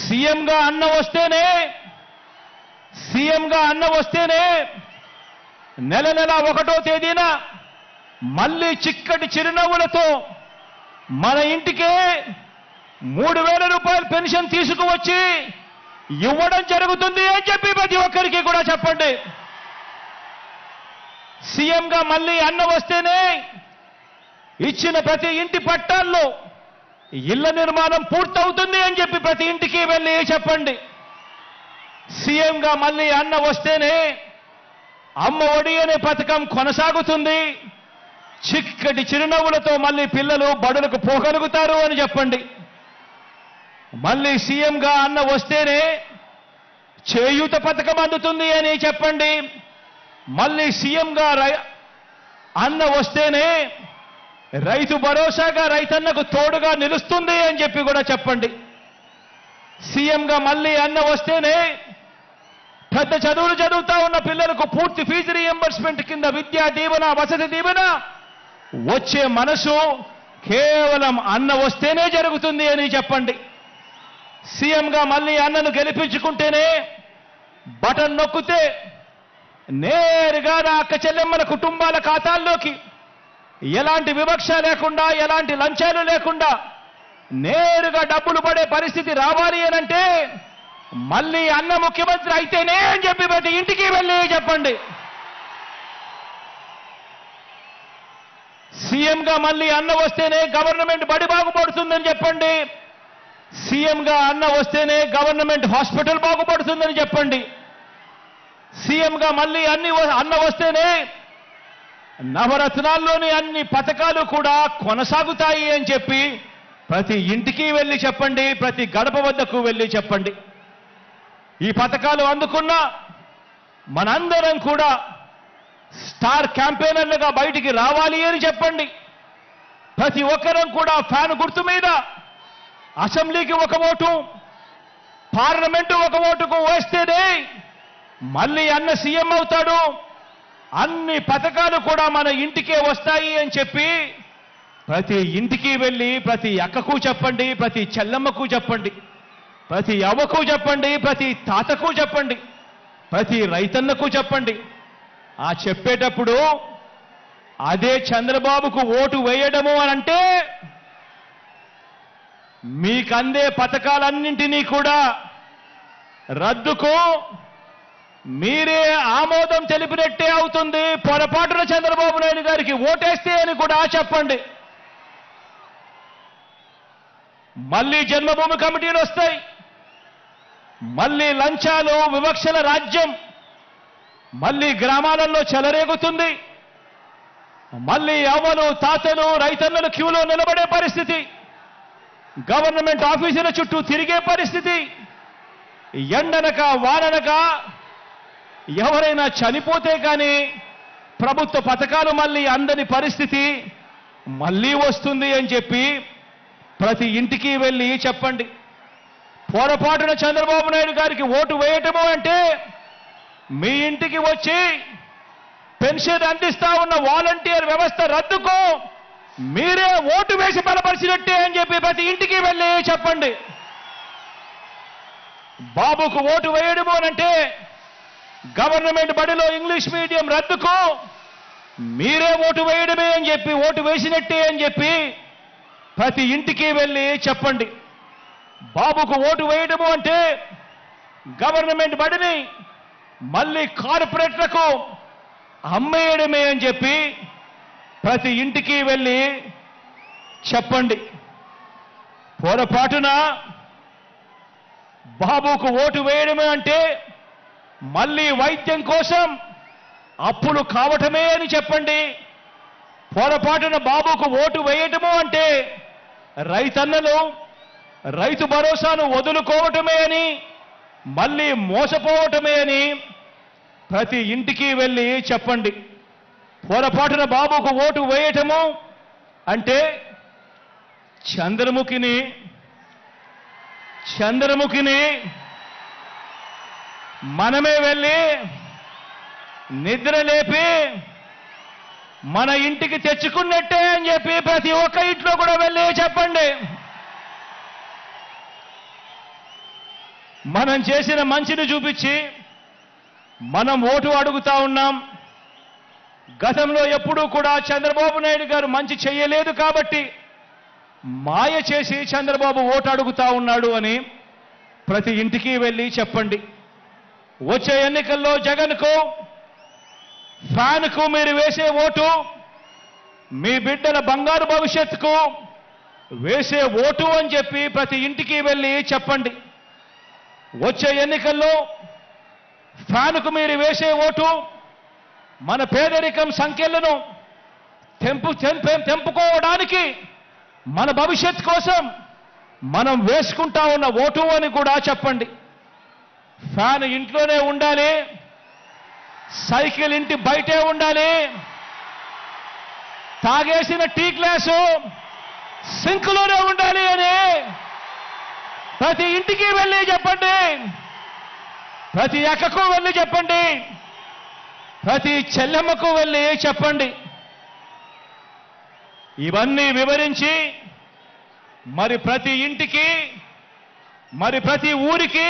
సీఎంగా అన్న వస్తేనే నెల 1వ తేదీన మళ్ళీ చిక్కటి చిరునవ్వులతో మన ఇంటికే 3,000 రూపాయల పెన్షన్ తీసుకువచ్చి ఇవ్వడం జరుగుతుంది అని చెప్పి ప్రతి ఒక్కరికి కూడా చెప్పండి. సీఎంగా మళ్ళీ అన్న వస్తేనే ఇచ్చిన ప్రతి ఇంటి పట్టాల్లో ఇళ్ల నిర్మాణం పూర్తవుతుంది అని చెప్పి ప్రతి ఇంటికి వెళ్ళి చెప్పండి. సీఎంగా మళ్ళీ అన్న వస్తేనే అమ్మ ఒడి అనే పథకం కొనసాగుతుంది, చిక్కటి చిరునవ్వులతో మళ్ళీ పిల్లలు బడులకు పోగలుగుతారు అని చెప్పండి. మళ్ళీ సీఎంగా అన్న వస్తేనే చేయూత పథకం అందుతుంది అని చెప్పండి. మళ్ళీ సీఎంగా అన్న వస్తేనే రైతు భరోసాగా రైతన్నకు తోడుగా నిలుస్తుంది అని చెప్పి కూడా చెప్పండి. సీఎంగా మళ్ళీ అన్న వస్తేనే పెద్ద చదువులు చదువుతా ఉన్న పిల్లలకు పూర్తి ఫీజు రీఎంబర్స్మెంట్ కింద విద్యా దీవెన, వసతి దీవెన వచ్చే మనసు కేవలం అన్న వస్తేనే జరుగుతుంది అని చెప్పండి. సీఎంగా మళ్ళీ అన్నను గెలిపించుకుంటేనే బటన్ నొక్కితే నేరుగా నా అక్క చెల్లెమ్మల కుటుంబాల ఖాతాల్లోకి ఎలాంటి వివక్ష లేకుండా, ఎలాంటి లంచాలు లేకుండా నేరుగా డబ్బులు పడే పరిస్థితి రావాలి అనంటే మళ్ళీ అన్న ముఖ్యమంత్రి అయితేనే అని చెప్పి ప్రతి ఇంటికి వెళ్ళి చెప్పండి. సీఎంగా మళ్ళీ అన్న వస్తేనే గవర్నమెంట్ బడి బాగుపడుతుందని చెప్పండి. సీఎంగా అన్న వస్తేనే గవర్నమెంట్ హాస్పిటల్ బాగుపడుతుందని చెప్పండి. సీఎంగా మళ్ళీ అన్న వస్తేనే నవరత్నాల్లోని అన్ని పథకాలు కూడా కొనసాగుతాయి అని చెప్పి ప్రతి ఇంటికి వెళ్ళి చెప్పండి, ప్రతి గడప వద్దకు వెళ్ళి చెప్పండి. ఈ పథకాలు అందుకున్న మనందరం కూడా స్టార్ క్యాంపెయినర్లుగా బయటికి రావాలి అని చెప్పండి. ప్రతి ఒక్కరం కూడా ఫ్యాన్ గుర్తు మీద అసెంబ్లీకి 1 ఓటు, పార్లమెంటు 1 ఓటుకు వేస్తేనే మళ్ళీ అన్న సీఎం అవుతాడు, అన్ని పథకాలు కూడా మన ఇంటికే వస్తాయి అని చెప్పి ప్రతి ఇంటికి వెళ్ళి ప్రతి అక్కకు చెప్పండి, ప్రతి చెల్లమ్మకు చెప్పండి, ప్రతి అవ్వకు చెప్పండి, ప్రతి తాతకు చెప్పండి, ప్రతి రైతన్నకు చెప్పండి. ఆ చెప్పేటప్పుడు అదే చంద్రబాబుకు ఓటు వేయడము అనంటే మీకందే పథకాలన్నింటినీ కూడా రద్దుకు మీరే ఆమోదం తెలిపినట్టే అవుతుంది, పొరపాటున చంద్రబాబు నాయుడు గారికి ఓటేస్తే అని కూడా చెప్పండి. మళ్ళీ జన్మభూమి కమిటీలు వస్తాయి, మళ్ళీ లంచాలు, వివక్షల రాజ్యం మళ్ళీ గ్రామాలలో చెలరేగుతుంది, మళ్ళీ అవ్వలు, తాతలు, రైతన్నలు క్యూలో నిలబడే పరిస్థితి, గవర్నమెంట్ ఆఫీసుల చుట్టూ తిరిగే పరిస్థితి, ఎండనక వాననక ఎవరైనా చనిపోతే కానీ ప్రభుత్వ పథకాలు మళ్ళీ అందని పరిస్థితి మళ్ళీ వస్తుంది అని చెప్పి ప్రతి ఇంటికి వెళ్ళి చెప్పండి. పొరపాటున చంద్రబాబు నాయుడు గారికి ఓటు వేయటము అంటే మీ ఇంటికి వచ్చి పెన్షన్ అందిస్తా ఉన్న వాలంటీర్ వ్యవస్థ రద్దుకు మీరే ఓటు వేసి బలపరిచినట్టే అని చెప్పి ప్రతి ఇంటికి వెళ్ళి చెప్పండి. బాబుకు ఓటు వేయడము అనంటే గవర్నమెంట్ బడిలో ఇంగ్లీష్ మీడియం రద్దుకు మీరే ఓటు వేయడమే అని చెప్పి, ఓటు వేసినట్టే అని చెప్పి ప్రతి ఇంటికి వెళ్ళి చెప్పండి. బాబుకు ఓటు వేయడము అంటే గవర్నమెంట్ బడిని మళ్ళీ కార్పొరేట్లకు అమ్మేయడమే అని చెప్పి ప్రతి ఇంటికి వెళ్ళి చెప్పండి. పొరపాటున బాబుకు ఓటు వేయడమే అంటే మళ్ళీ వైద్యం కోసం అప్పులు కావటమే అని చెప్పండి. పొరపాటున బాబుకు ఓటు వేయటము అంటే రైతన్నలు రైతు భరోసాను వదులుకోవటమే అని, మళ్ళీ మోసపోవటమే అని ప్రతి ఇంటికి వెళ్ళి చెప్పండి. పొరపాటున బాబుకు ఓటు వేయటము అంటే చంద్రముఖిని మనమే వెళ్ళి నిద్ర లేపి మన ఇంటికి తెచ్చుకున్నట్టే అని చెప్పి ప్రతి ఒక్క ఇంట్లో కూడా వెళ్ళి చెప్పండి. మనం చేసిన మంచిని చూపించి మనం ఓటు అడుగుతా ఉన్నాం. గతంలో ఎప్పుడూ కూడా చంద్రబాబు నాయుడు గారు మంచి చేయలేదు కాబట్టి మాయ చేసి చంద్రబాబు ఓటు అడుగుతా ఉన్నాడు అని ప్రతి ఇంటికి వెళ్ళి చెప్పండి. వచ్చే ఎన్నికల్లో జగన్కు ఫ్యాన్కు మీరు వేసే ఓటు మీ బిడ్డల బంగారు భవిష్యత్తుకు వేసే ఓటు అని చెప్పి ప్రతి ఇంటికి వెళ్ళి చెప్పండి. వచ్చే ఎన్నికల్లో ఫ్యాన్కు మీరు వేసే ఓటు మన పేదరికం సంఖ్యలను తెంపుకోవడానికి మన భవిష్యత్ కోసం మనం వేసుకుంటా ఉన్న ఓటు అని కూడా చెప్పండి. ఫ్యాన్ ఇంట్లోనే ఉండాలి, సైకిల్ ఇంటి బయటే ఉండాలి, తాగేసిన టీ గ్లాసు సింక్లోనే ఉండాలి అని ప్రతి ఇంటికి వెళ్ళి చెప్పండి. ప్రతి అక్కకు వెళ్ళి చెప్పండి, ప్రతి చెల్లెమ్మకు వెళ్ళి చెప్పండి. ఇవన్నీ వివరించి మరి ప్రతి ఇంటికి మరి ప్రతి ఊరికి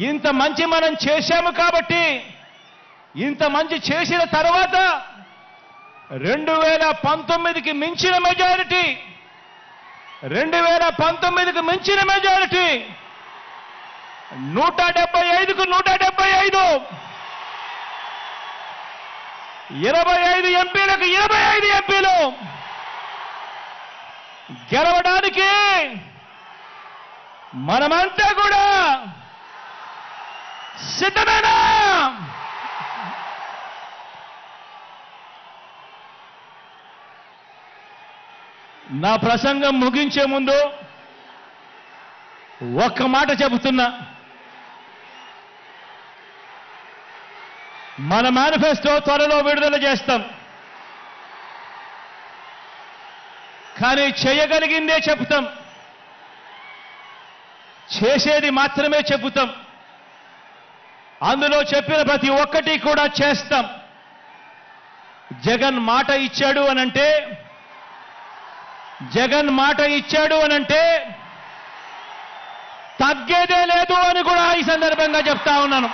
ఇంత మంచి మనం చేశాము కాబట్టి ఇంత మంచి చేసిన తర్వాత 2019కి మించిన మెజారిటీ 2019కి మించిన మెజారిటీ 175కు 175 25 ఎంపీలకు 25 ఎంపీలు గెలవడానికి మనమంతా కూడా సిద్ధమేనా? నా ప్రసంగం ముగించే ముందు ఒక్క మాట చెబుతున్నా. మన మేనిఫెస్టో త్వరలో విడుదల చేస్తాం. కానీ చేయగలిగిందే చెబుతాం, చేసేది మాత్రమే చెబుతాం. అందులో చెప్పిన ప్రతి ఒక్కటి కూడా చేస్తాం. జగన్ మాట ఇచ్చాడు అనంటే తగ్గేదే లేదు అని కూడా ఈ సందర్భంగా చెప్తా ఉన్నాను.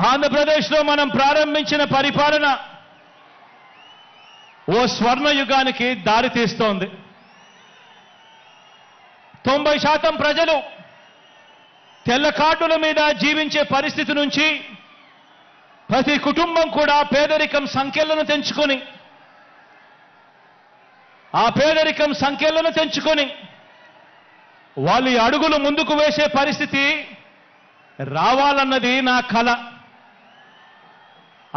ఆంధ్రప్రదేశ్లో మనం ప్రారంభించిన పరిపాలన ఓ స్వర్ణయుగానికి దారి తీస్తోంది. 90% ప్రజలు తెల్ల కార్డుల మీద జీవించే పరిస్థితి నుంచి ప్రతి కుటుంబం కూడా పేదరికం సంఖ్యలను తెంచుకొని వాళ్ళ అడుగులు ముందుకు వేసే పరిస్థితి రావాలన్నది నా కల.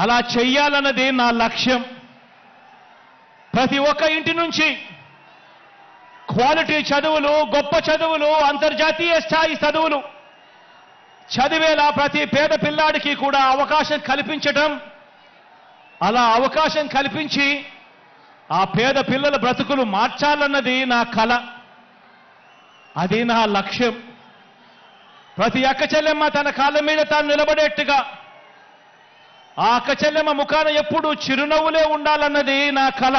అలా చెయ్యాలన్నది నా లక్ష్యం. ప్రతి ఒక్క ఇంటి నుంచి క్వాలిటీ చదువులు, గొప్ప చదువులు, అంతర్జాతీయ స్థాయి చదువులు చదివేలా ప్రతి పేద పిల్లాడికి కూడా అవకాశం కల్పించటం, అలా అవకాశం కల్పించి ఆ పేద పిల్లల బ్రతుకులు మార్చాలన్నది నా కల. అది నా లక్ష్యం. ప్రతి అక్క చెల్లెమ్మ తన కాళ్ళ మీద తాను నిలబడేట్టుగా ఆ అక్క చెల్లెమ్మ ముఖాన ఎప్పుడూ చిరునవ్వులే ఉండాలన్నది నా కల.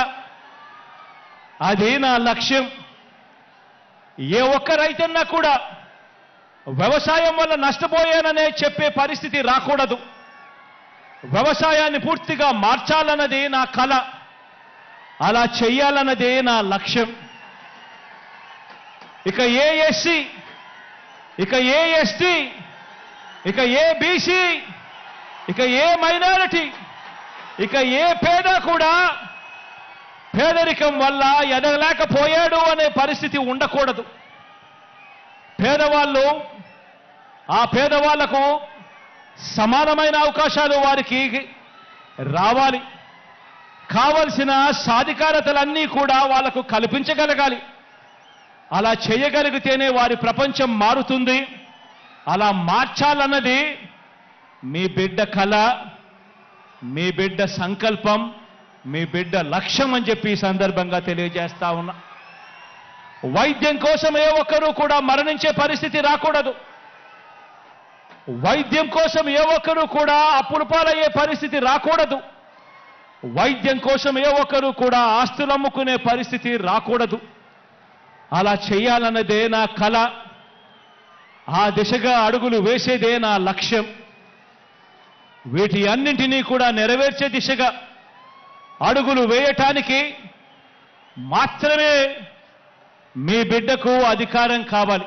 అది నా లక్ష్యం. ఏ ఒక్క రైతన్నా కూడా వ్యవసాయం వల్ల నష్టపోయాననే చెప్పే పరిస్థితి రాకూడదు. వ్యవసాయాన్ని పూర్తిగా మార్చాలన్నది నా కల. అలా చెయ్యాలన్నదే నా లక్ష్యం. ఇక ఏ ఎస్సీ, ఇక ఏ ఎస్టీ, ఇక ఏ బీసీ, ఇక ఏ మైనారిటీ, ఇక ఏ పేద కూడా పేదరికం వల్ల ఎదగలేకపోయాడు అనే పరిస్థితి ఉండకూడదు. పేదవాళ్ళు, ఆ పేదవాళ్లకు సమానమైన అవకాశాలు వారికి రావాలి. కావలసిన సాధికారతలన్నీ కూడా వాళ్లకు కల్పించగలగాలి. అలా చేయగలిగితేనే వారి ప్రపంచం మారుతుంది. అలా మార్చాలన్నది మీ బిడ్డ కల, మీ బిడ్డ సంకల్పం, మీ బిడ్డ లక్ష్యం అని చెప్పి ఈ సందర్భంగా తెలియజేస్తా ఉన్నా. వైద్యం కోసం ఏ ఒక్కరూ కూడా మరణించే పరిస్థితి రాకూడదు. వైద్యం కోసం ఏ ఒక్కరూ కూడా అప్పుల పాలయ్యే పరిస్థితి రాకూడదు. వైద్యం కోసం ఏ ఒక్కరూ కూడా ఆస్తులు అమ్ముకునే పరిస్థితి రాకూడదు. అలా చేయాలన్నదే నా కల. ఆ దిశగా అడుగులు వేసేదే నా లక్ష్యం. వీటి అన్నింటినీ కూడా నెరవేర్చే దిశగా అడుగులు వేయటానికి మాత్రమే మీ బిడ్డకు అధికారం కావాలి.